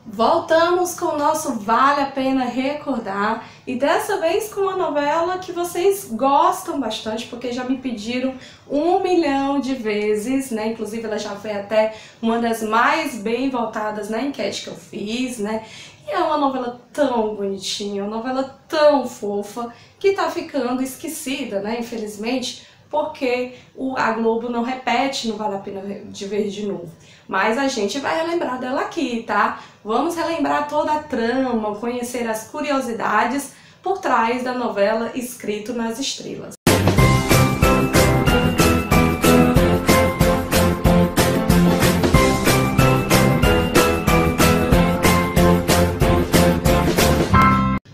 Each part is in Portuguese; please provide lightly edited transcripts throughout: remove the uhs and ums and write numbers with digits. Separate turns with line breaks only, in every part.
Voltamos com o nosso Vale a Pena Recordar e dessa vez com uma novela que vocês gostam bastante, porque já me pediram 1 milhão de vezes, né? Inclusive ela já foi até uma das mais bem votadas na enquete que eu fiz, né? E é uma novela tão bonitinha, uma novela tão fofa, que tá ficando esquecida, né? Infelizmente, porque a Globo não repete, não vale a pena de ver de novo. Mas a gente vai relembrar dela aqui, tá? Vamos relembrar toda a trama, conhecer as curiosidades por trás da novela Escrito nas Estrelas.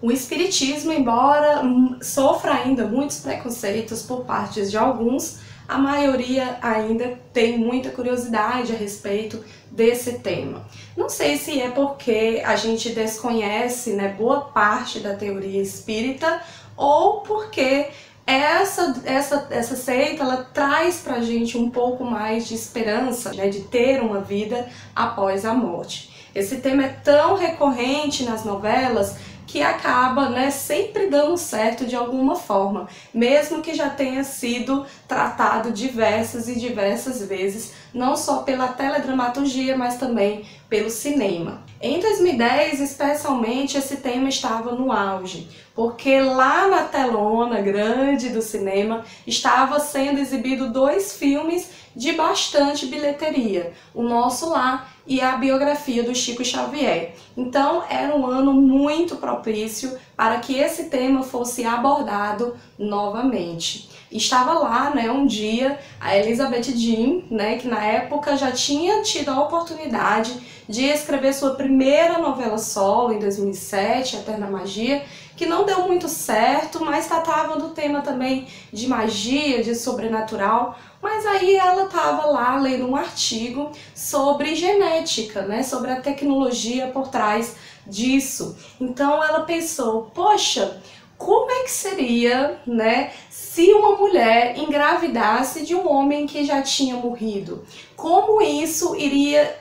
O espiritismo, embora sofra ainda muitos preconceitos por parte de alguns, a maioria ainda tem muita curiosidade a respeito desse tema. Não sei se é porque a gente desconhece, né, boa parte da teoria espírita ou porque essa seita ela traz pra gente um pouco mais de esperança, né, de ter uma vida após a morte. Esse tema é tão recorrente nas novelas que acaba, né, sempre dando certo de alguma forma, mesmo que já tenha sido tratado diversas e diversas vezes, não só pela teledramaturgia, mas também pelo cinema. Em 2010, especialmente, esse tema estava no auge, porque lá na telona grande do cinema estava sendo exibido 2 filmes de bastante bilheteria, O Nosso Lar e a biografia do Chico Xavier. Então era um ano muito propício para que esse tema fosse abordado novamente. Estava lá, né, um dia a Elizabeth Jean, né, que na época já tinha tido a oportunidade de escrever sua primeira novela solo em 2007, Eterna Magia, que não deu muito certo, mas tratava do tema também de magia, de sobrenatural. Mas aí ela estava lá lendo um artigo sobre genética, né, sobre a tecnologia por trás disso. Então ela pensou, poxa, como é que seria, né, se uma mulher engravidasse de um homem que já tinha morrido? Como isso iria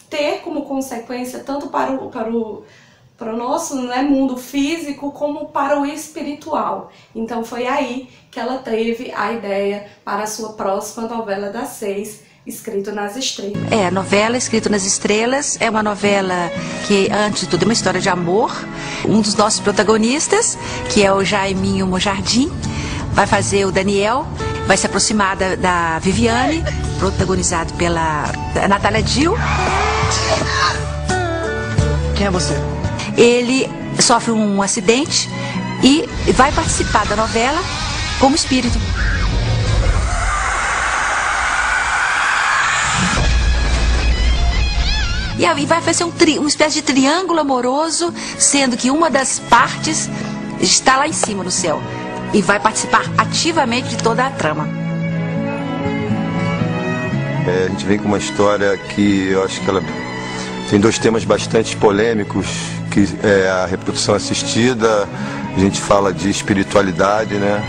ter como consequência tanto para o nosso, né, mundo físico como para o espiritual. Então foi aí que ela teve a ideia para a sua próxima novela das 6, Escrito nas Estrelas.
A novela Escrito nas Estrelas é uma novela que, antes de tudo, é uma história de amor. Um dos nossos protagonistas, que é o Jaiminho Mojardim, vai fazer o Daniel, vai se aproximar da Viviane, protagonizado pela Natália Dill.
Quem é você?
Ele sofre um acidente e vai participar da novela como espírito. E aí vai fazer uma espécie de triângulo amoroso, sendo que uma das partes está lá em cima no céu e vai participar ativamente de toda a trama.
A gente vem com uma história que eu acho que ela tem 2 temas bastante polêmicos, que é a reprodução assistida, a gente fala de espiritualidade, né?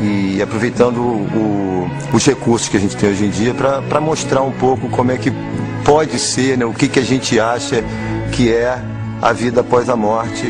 E aproveitando os recursos que a gente tem hoje em dia para mostrar um pouco como é que pode ser, né? O que a gente acha que é a vida após a morte.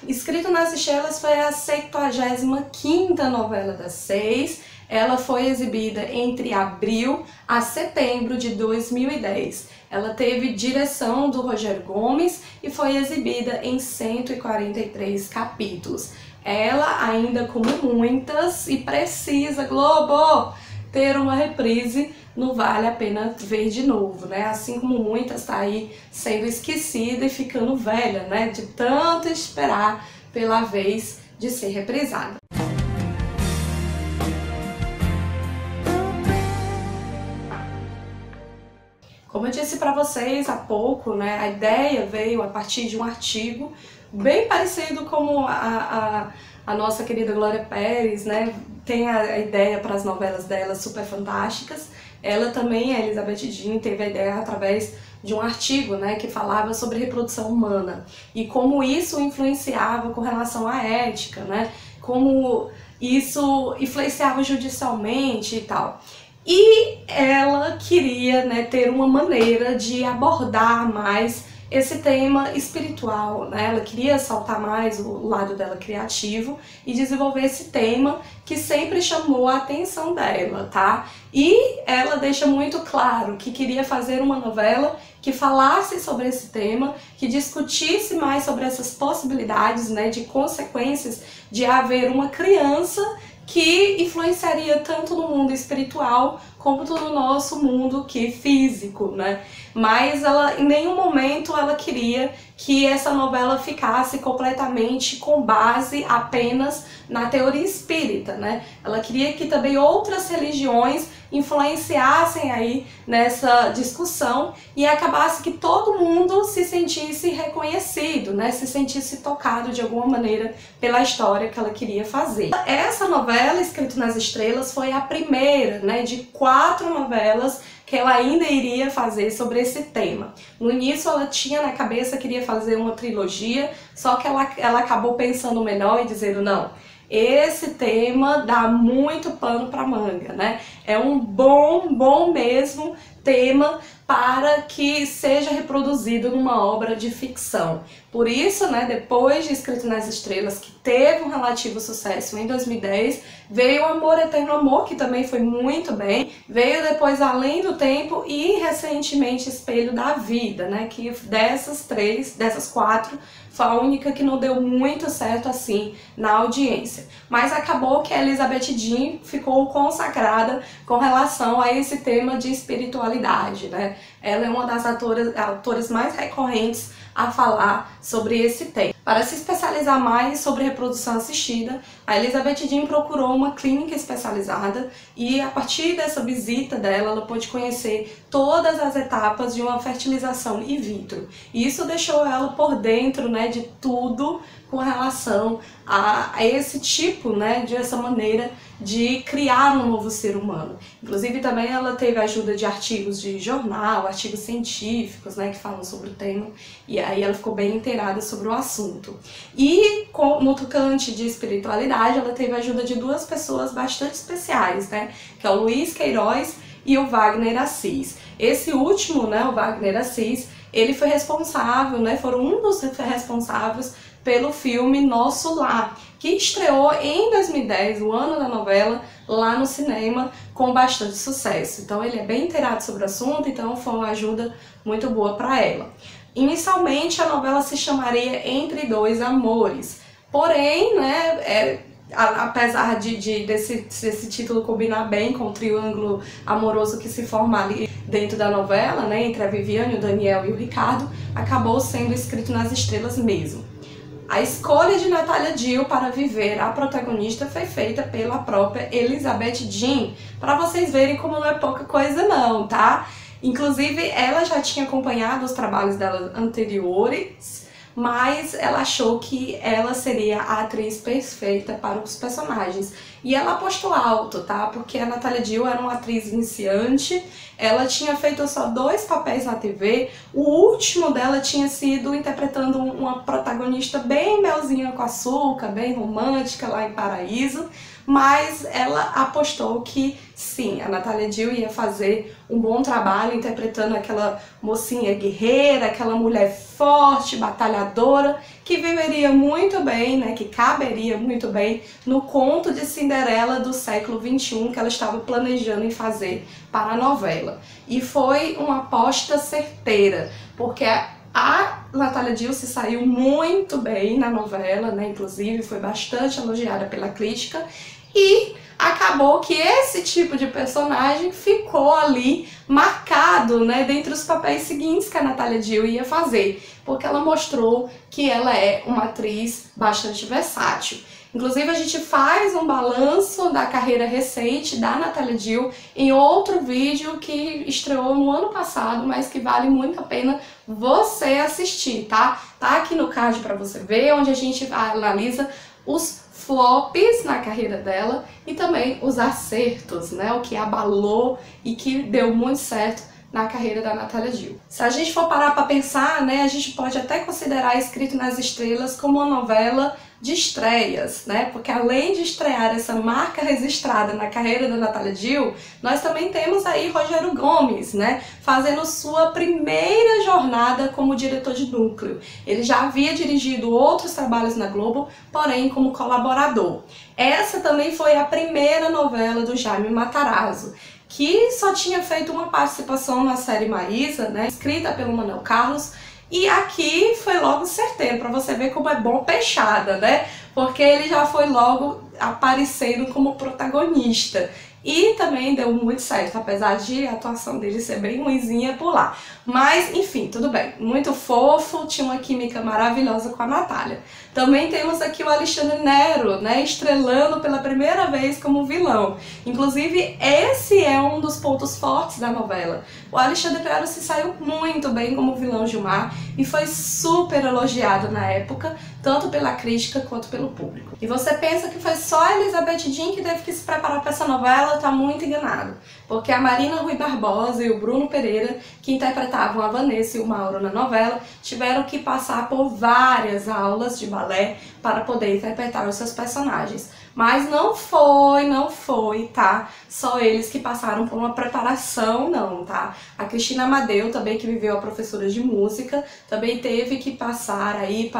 Escrito nas Estrelas foi a 75ª novela das 6. Ela foi exibida entre abril a setembro de 2010. Ela teve direção do Rogério Gomes e foi exibida em 143 capítulos. Ela, ainda como muitas, e precisa, Globo, ter uma reprise no Vale a Pena Ver de novo, né? Assim como muitas tá aí sendo esquecida e ficando velha, né? De tanto esperar pela vez de ser reprisada. Como eu disse para vocês há pouco, né, a ideia veio a partir de um artigo bem parecido como a nossa querida Glória Pérez, né, tem a ideia para as novelas dela super fantásticas. Ela também, a Elizabeth Jean, teve a ideia através de um artigo, né, que falava sobre reprodução humana e como isso influenciava com relação à ética, né, como isso influenciava judicialmente e tal. E ela queria, né, ter uma maneira de abordar mais esse tema espiritual, né? Ela queria saltar mais o lado dela criativo e desenvolver esse tema que sempre chamou a atenção dela, tá? E ela deixa muito claro que queria fazer uma novela que falasse sobre esse tema, que discutisse mais sobre essas possibilidades, né, de consequências de haver uma criança que influenciaria tanto no mundo espiritual como no nosso mundo físico, né? Mas ela, em nenhum momento ela queria que essa novela ficasse completamente com base apenas na teoria espírita, né? Ela queria que também outras religiões influenciassem aí nessa discussão e acabasse que todo mundo se sentisse reconhecido, né? Se sentisse tocado de alguma maneira pela história que ela queria fazer. Essa novela, Escrito nas Estrelas, foi a primeira, né, de 4 novelas que ela ainda iria fazer sobre esse tema. No início ela tinha na cabeça, queria fazer uma trilogia, só que ela acabou pensando melhor e dizendo, não, esse tema dá muito pano para manga, né? É um bom mesmo tema para que seja reproduzido numa obra de ficção. Por isso, né, depois de Escrito nas Estrelas, que teve um relativo sucesso em 2010, veio Amor Eterno Amor, que também foi muito bem, veio depois Além do Tempo e recentemente Espelho da Vida, né, que dessas 4, foi a única que não deu muito certo assim na audiência. Mas acabou que a Elizabeth Jean ficou consagrada com relação a esse tema de espiritualidade, né? Ela é uma das autoras mais recorrentes a falar sobre esse tema. Para se especializar mais sobre reprodução assistida, a Elizabeth Jean procurou uma clínica especializada e a partir dessa visita dela, ela pôde conhecer todas as etapas de uma fertilização in vitro. E isso deixou ela por dentro, né, de tudo com relação a esse tipo, né, de essa maneira de criar um novo ser humano. Inclusive também ela teve a ajuda de artigos de jornal, artigos científicos, né, que falam sobre o tema, e aí ela ficou bem inteirada sobre o assunto. E no tocante de espiritualidade, ela teve a ajuda de 2 pessoas bastante especiais, né, que é o Luiz Queiroz e o Wagner Assis. Esse último, né, o Wagner Assis, ele foi responsável, né, foram um dos responsáveis pelo filme Nosso Lar, que estreou em 2010, o ano da novela, lá no cinema, com bastante sucesso. Então ele é bem inteirado sobre o assunto, então foi uma ajuda muito boa para ela. Inicialmente a novela se chamaria Entre Dois Amores, porém, né, apesar desse título combinar bem com o triângulo amoroso que se forma ali dentro da novela, né, entre a Viviane, o Daniel e o Ricardo, acabou sendo Escrito nas Estrelas mesmo. A escolha de Natalia Jill para viver a protagonista foi feita pela própria Elizabeth Jean, para vocês verem como não é pouca coisa não, tá? Inclusive ela já tinha acompanhado os trabalhos dela anteriores, mas ela achou que ela seria a atriz perfeita para os personagens. E ela apostou alto, tá? Porque a Natalia Jill era uma atriz iniciante, ela tinha feito só 2 papéis na TV, o último dela tinha sido interpretando uma protagonista bem melzinha com açúcar, bem romântica lá em Paraíso, mas ela apostou que sim, a Natalia Jill ia fazer um bom trabalho interpretando aquela mocinha guerreira, aquela mulher forte, batalhadora, que viveria muito bem, né, que caberia muito bem no conto de Cinderela do século XXI que ela estava planejando em fazer para a novela. E foi uma aposta certeira, porque a Natalia Jill se saiu muito bem na novela, né, inclusive foi bastante elogiada pela crítica, e acabou que esse tipo de personagem ficou ali marcado, né, dentre os papéis seguintes que a Natalia Jill ia fazer, porque ela mostrou que ela é uma atriz bastante versátil. Inclusive a gente faz um balanço da carreira recente da Natalia Jill em outro vídeo que estreou no ano passado, mas que vale muito a pena você assistir, tá? Tá aqui no card para você ver, onde a gente analisa os flops na carreira dela e também os acertos, né? O que abalou e que deu muito certo na carreira da Natalia Jill. Se a gente for parar para pensar, né, a gente pode até considerar Escrito nas Estrelas como uma novela de estreias, né? Porque além de estrear essa marca registrada na carreira da Natália Dill, nós também temos aí Rogério Gomes, né? Fazendo sua primeira jornada como diretor de núcleo. Ele já havia dirigido outros trabalhos na Globo, porém como colaborador. Essa também foi a primeira novela do Jaime Matarazzo, que só tinha feito uma participação na série Maísa, né? Escrita pelo Manuel Carlos. E aqui foi logo certeiro, para você ver como é bom peixada, né? Porque ele já foi logo aparecendo como protagonista. E também deu muito certo, apesar de a atuação dele ser bem ruinzinha por lá. Mas, enfim, tudo bem. Muito fofo, tinha uma química maravilhosa com a Natália. Também temos aqui o Alexandre Nero, né, estrelando pela primeira vez como vilão. Inclusive, esse é um dos pontos fortes da novela. O Alexandre Nero se saiu muito bem como vilão Gilmar e foi super elogiado na época, tanto pela crítica quanto pelo público. E você pensa que foi só a Elizabeth Jean que teve que se preparar para essa novela? Tá muito enganado. Porque a Marina Rui Barbosa e o Bruno Pereira, que interpretavam a Vanessa e o Mauro na novela, tiveram que passar por várias aulas de balé para poder interpretar os seus personagens. Mas não foi, tá? Só eles que passaram por uma preparação, não, tá? A Cristina Amadeu, também que viveu a professora de música, também teve que passar aí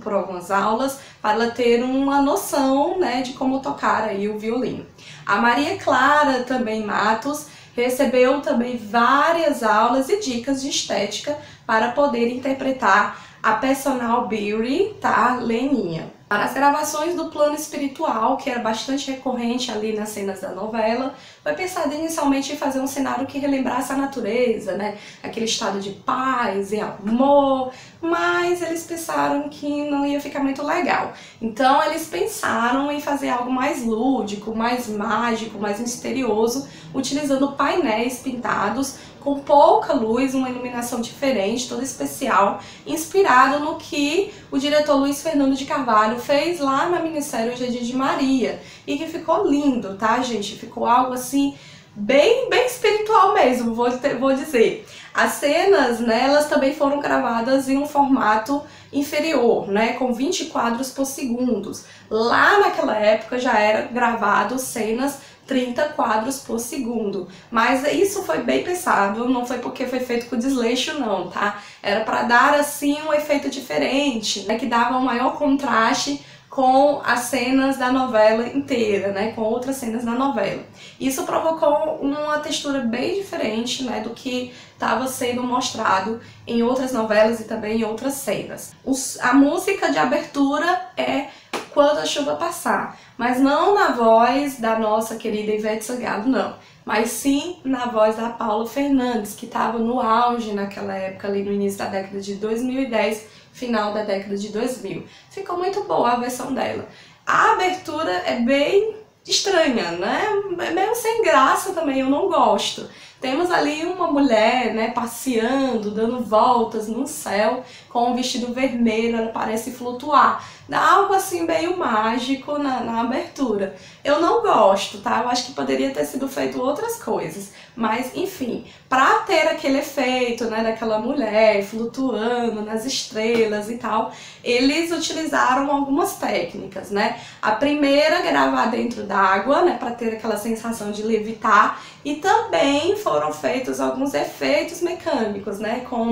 por algumas aulas para ela ter uma noção, né, de como tocar aí o violino. A Maria Clara, também Matos, recebeu também várias aulas e dicas de estética para poder interpretar a personal beauty, tá? Leninha. Para as gravações do plano espiritual, que era bastante recorrente ali nas cenas da novela, foi pensado inicialmente em fazer um cenário que relembrasse a natureza, né? Aquele estado de paz e amor, mas eles pensaram que não ia ficar muito legal. Então eles pensaram em fazer algo mais lúdico, mais mágico, mais misterioso, utilizando painéis pintados com pouca luz, uma iluminação diferente, toda especial, inspirado no que o diretor Luiz Fernando de Carvalho fez lá na minissérie Hoje é Dia de Maria, e que ficou lindo, tá, gente? Ficou algo assim, bem espiritual mesmo, vou dizer. As cenas, né, elas também foram gravadas em um formato inferior, né, com 20 quadros por segundo. Lá naquela época já era gravado cenas 30 quadros por segundo, mas isso foi bem pensado, não foi porque foi feito com desleixo não, tá? Era para dar assim um efeito diferente, né, que dava um maior contraste com as cenas da novela inteira, né, com outras cenas da novela. Isso provocou uma textura bem diferente, né, do que estava sendo mostrado em outras novelas e também em outras cenas. A música de abertura é Quando a Chuva Passar, mas não na voz da nossa querida Ivete Sangalo, não, mas sim na voz da Paula Fernandes, que estava no auge naquela época, ali no início da década de 2010, final da década de 2000. Ficou muito boa a versão dela. A abertura é bem estranha, né? É meio sem graça também, eu não gosto. Temos ali uma mulher, né, passeando, dando voltas no céu com um vestido vermelho, ela parece flutuar. Dá algo assim meio mágico na abertura. Eu não gosto, tá? Eu acho que poderia ter sido feito outras coisas. Mas, enfim, pra ter aquele efeito, né, daquela mulher flutuando nas estrelas e tal, eles utilizaram algumas técnicas, né? A primeira, gravar dentro d'água, né, pra ter aquela sensação de levitar, e também foram feitos alguns efeitos mecânicos, né, com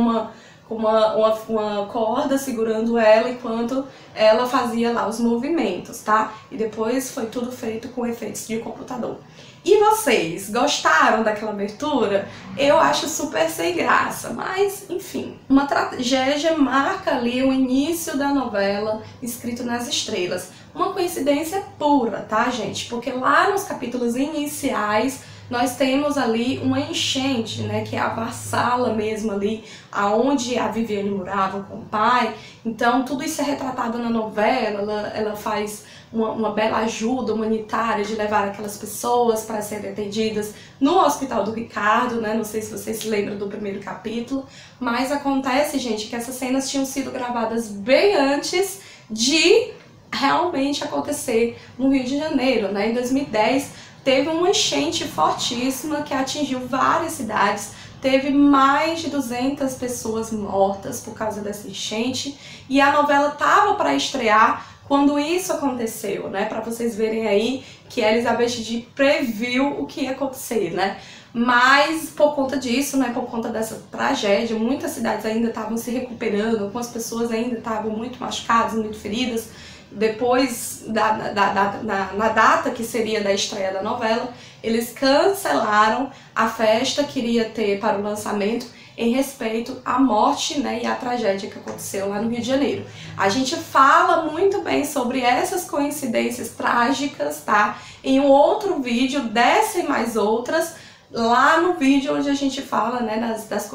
uma corda segurando ela enquanto ela fazia lá os movimentos, tá? E depois foi tudo feito com efeitos de computador. E vocês, gostaram daquela abertura? Eu acho super sem graça, mas enfim. Uma tragédia marca ali o início da novela Escrito nas Estrelas. Uma coincidência pura, tá, gente? Porque lá nos capítulos iniciais nós temos ali uma enchente, né, que avassala mesmo ali aonde a Viviane morava com o pai. Então tudo isso é retratado na novela, ela faz uma bela ajuda humanitária de levar aquelas pessoas para serem atendidas no Hospital do Ricardo, né? Não sei se vocês se lembram do primeiro capítulo, mas acontece, gente, que essas cenas tinham sido gravadas bem antes de realmente acontecer no Rio de Janeiro, né? Em 2010 teve uma enchente fortíssima que atingiu várias cidades, teve mais de 200 pessoas mortas por causa dessa enchente, e a novela estava para estrear quando isso aconteceu, né? Para vocês verem aí que a Elizabeth Di previu o que ia acontecer, né? Mas por conta disso, né, por conta dessa tragédia, muitas cidades ainda estavam se recuperando, algumas pessoas ainda estavam muito machucadas, muito feridas. Depois, na data que seria da estreia da novela, eles cancelaram a festa que iria ter para o lançamento em respeito à morte, né, e à tragédia que aconteceu lá no Rio de Janeiro. A gente fala muito bem sobre essas coincidências trágicas, tá? Em um outro vídeo, dessa e mais outras, lá no vídeo onde a gente fala, né,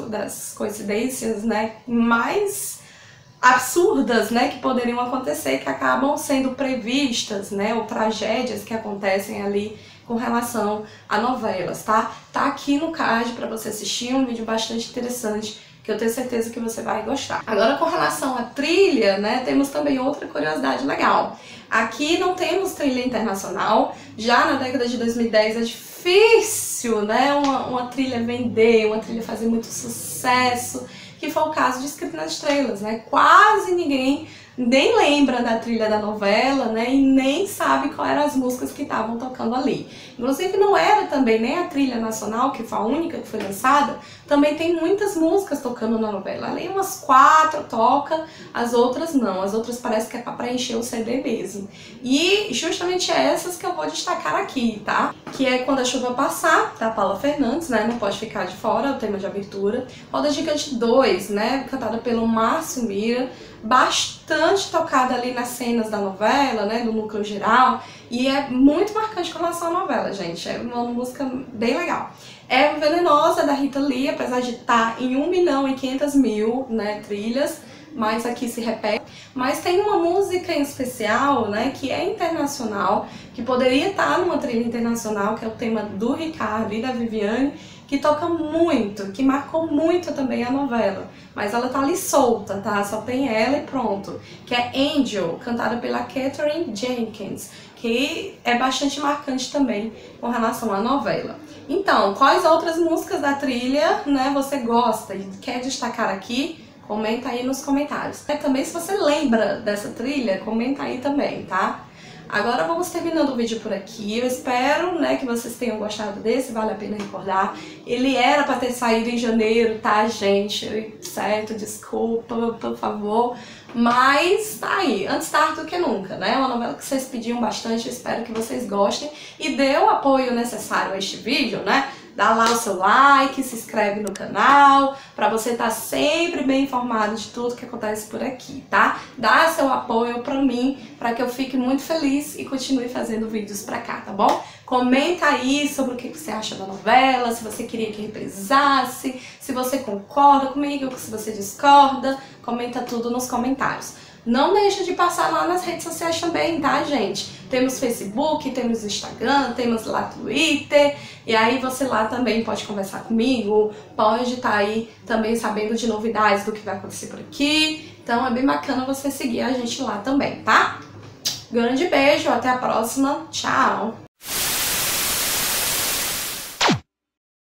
das coincidências, né, mais absurdas, né, que poderiam acontecer, que acabam sendo previstas, né, ou tragédias que acontecem ali com relação a novelas, tá? Tá aqui no card para você assistir, um vídeo bastante interessante, que eu tenho certeza que você vai gostar. Agora, com relação à trilha, né, temos também outra curiosidade legal. Aqui não temos trilha internacional, já na década de 2010 é difícil, né, uma trilha vender, uma trilha fazer muito sucesso, que foi o caso de Escrito nas Estrelas, né? Quase ninguém nem lembra da trilha da novela, né? E nem sabe quais eram as músicas que estavam tocando ali. Inclusive não era também nem a trilha nacional, que foi a única que foi lançada, também tem muitas músicas tocando na novela. Ali umas 4 toca, as outras não. As outras parece que é para preencher o CD mesmo. E justamente essas que eu vou destacar aqui, tá? Que é Quando a Chuva Passar, da Paula Fernandes, né? Não pode ficar de fora, é o tema de abertura. Roda Gigante 2, né? Cantada pelo Márcio Mira, bastante tocada ali nas cenas da novela, né, do núcleo geral, e é muito marcante com relação à novela, gente. É uma música bem legal. É Venenosa, da Rita Lee, apesar de estar em 1.500.000, né, trilhas, mas aqui se repete. Mas tem uma música em especial, né, que é internacional, que poderia estar numa trilha internacional, que é o tema do Ricardo e da Viviane, que toca muito, que marcou muito também a novela. Mas ela tá ali solta, tá? Só tem ela e pronto. Que é Angel, cantada pela Katherine Jenkins, que é bastante marcante também com relação à novela. Então, quais outras músicas da trilha, né, você gosta e quer destacar aqui? Comenta aí nos comentários. Também, se você lembra dessa trilha, comenta aí também, tá? Agora vamos terminando o vídeo por aqui. Eu espero, né, que vocês tenham gostado desse, vale a pena recordar. Ele era para ter saído em janeiro, tá, gente? Certo, desculpa, por favor. Mas tá aí, antes tarde do que nunca, né? É uma novela que vocês pediam bastante, eu espero que vocês gostem. E dê o apoio necessário a este vídeo, né? Dá lá o seu like, se inscreve no canal, pra você estar sempre bem informado de tudo que acontece por aqui, tá? Dá seu apoio pra mim, pra que eu fique muito feliz e continue fazendo vídeos pra cá, tá bom? Comenta aí sobre o que você acha da novela, se você queria que reprisasse, se você concorda comigo, se você discorda, comenta tudo nos comentários. Não deixa de passar lá nas redes sociais também, tá, gente? Temos Facebook, temos Instagram, temos lá Twitter, e aí você lá também pode conversar comigo, pode estar aí também sabendo de novidades do que vai acontecer por aqui. Então é bem bacana você seguir a gente lá também, tá? Grande beijo, até a próxima, tchau!